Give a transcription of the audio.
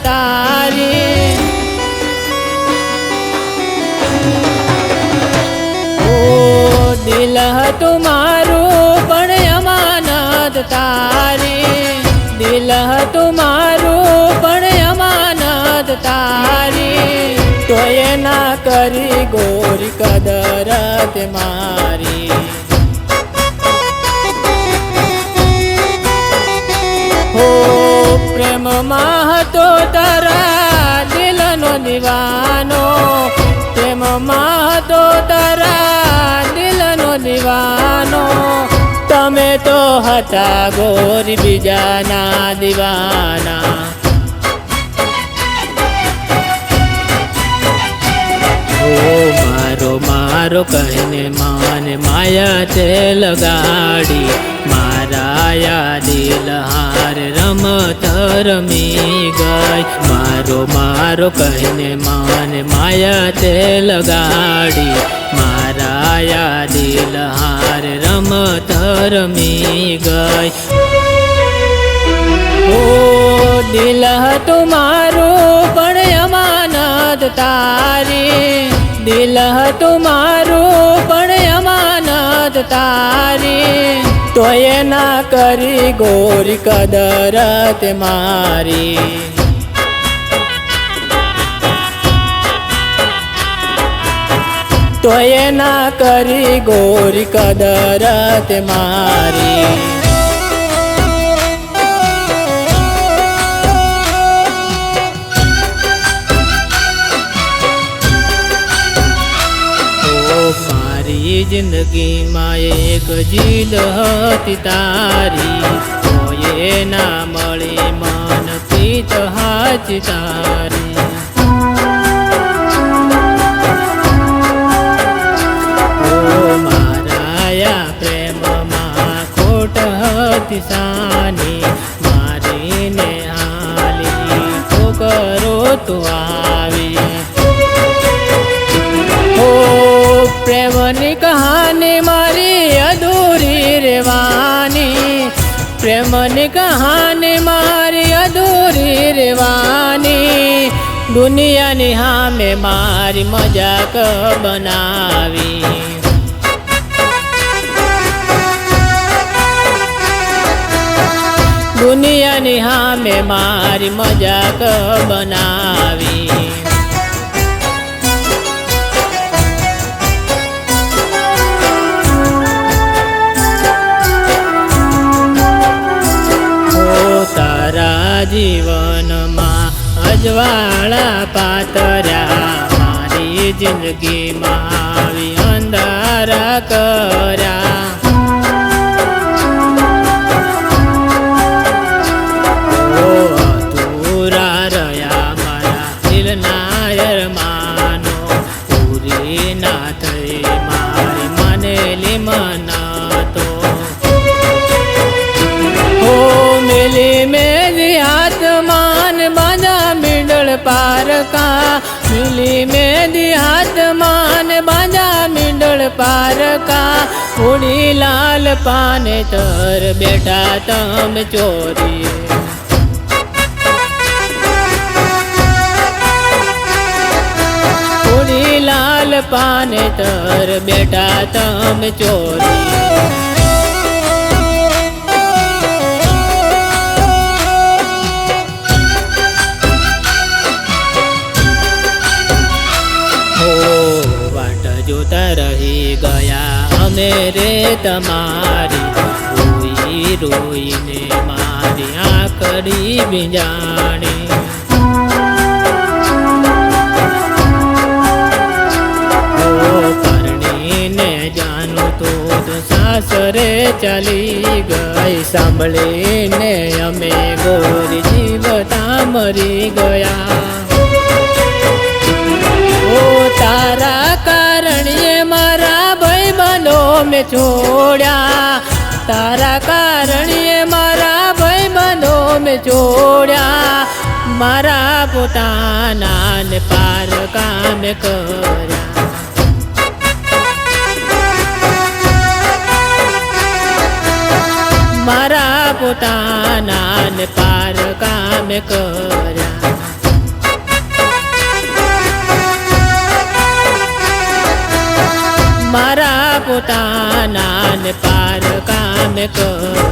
તારી ઓ દિલ હતું મારું પણ અમાનત તારી દિલ હતું મારું પણ અમાનત તારી તોય ના કરી ગોરી કદર તે મારી હો પ્રેમમાં હતો તારા દિલનો દીવાનો પ્રેમમાં હતો તારા દિલનો દીવાનો તમે તો હતા ગોરી બીજાના દીવાના મારો મારો કહીને માને માયા તે લગાડી મારા યાદી લહાર રમત રમી ગઈ મારો મારો કહીને માને માયા તે લગાડી મારા યાદી લહાર રમત રમી ગઈ ઓ દિલ હતું મારું પણ અમાનત તારી દિલ હતું મારું પણ અમાનત તારી તોય ના કરી ગોરી કદર તે મારી તોય ના કરી ગોરી કદર તે મારી જિંદગીમાં એક જીદ હતી તારી તોય ના મળી મન પ્રીત હાચી તારી ઓ મારા પ્રેમમાં ખોટ હતી સાની મારીને હાલી ઠોકરો તું આવી પ્રેમની કહાની મારી અધૂરી રહેવાની પ્રેમની કહાની મારી અધૂરી રહેવાની દુનિયાની સામે મારી મજાક બનાવી દુનિયાની સામે મારી મજાક બનાવી તારા જીવનમાં અજવાળા પાતર્યા મારી જિંદગીમાં આવી અંધારા કર્યા ઓ અધૂરા રહ્યા મારા દિલના અરમાનો પૂરી ના થઈ મારી માનેલી મનાતો मिली मेरी आत्मान बाजा मिडल पार का मिली मेरी आत्मान बाजा मिडल पार का उड़ी लाल पाने तर बेटा तम चोरी उड़ी लाल पाने तर बेटा तम चोरी જોતા રહી ગયા અમે રે તમારી રોઈ રોઈને મારી આંખડી બીજાણી પરણીને જાનું તો સાસરે ચાલી ગઈ સાંભળીને અમે ગોરી જીવતા મરી ગયા તારા કારણે મારા ભાઈબંધો મેં છોડ્યા તારા કારણે મારા ભાઈબંધો મેં છોડ્યા મારા પોતાના ને પાર કામ કર્યા મારા પોતાના ને પાર કામ કર્યા પોતાના ને પાર કામ કર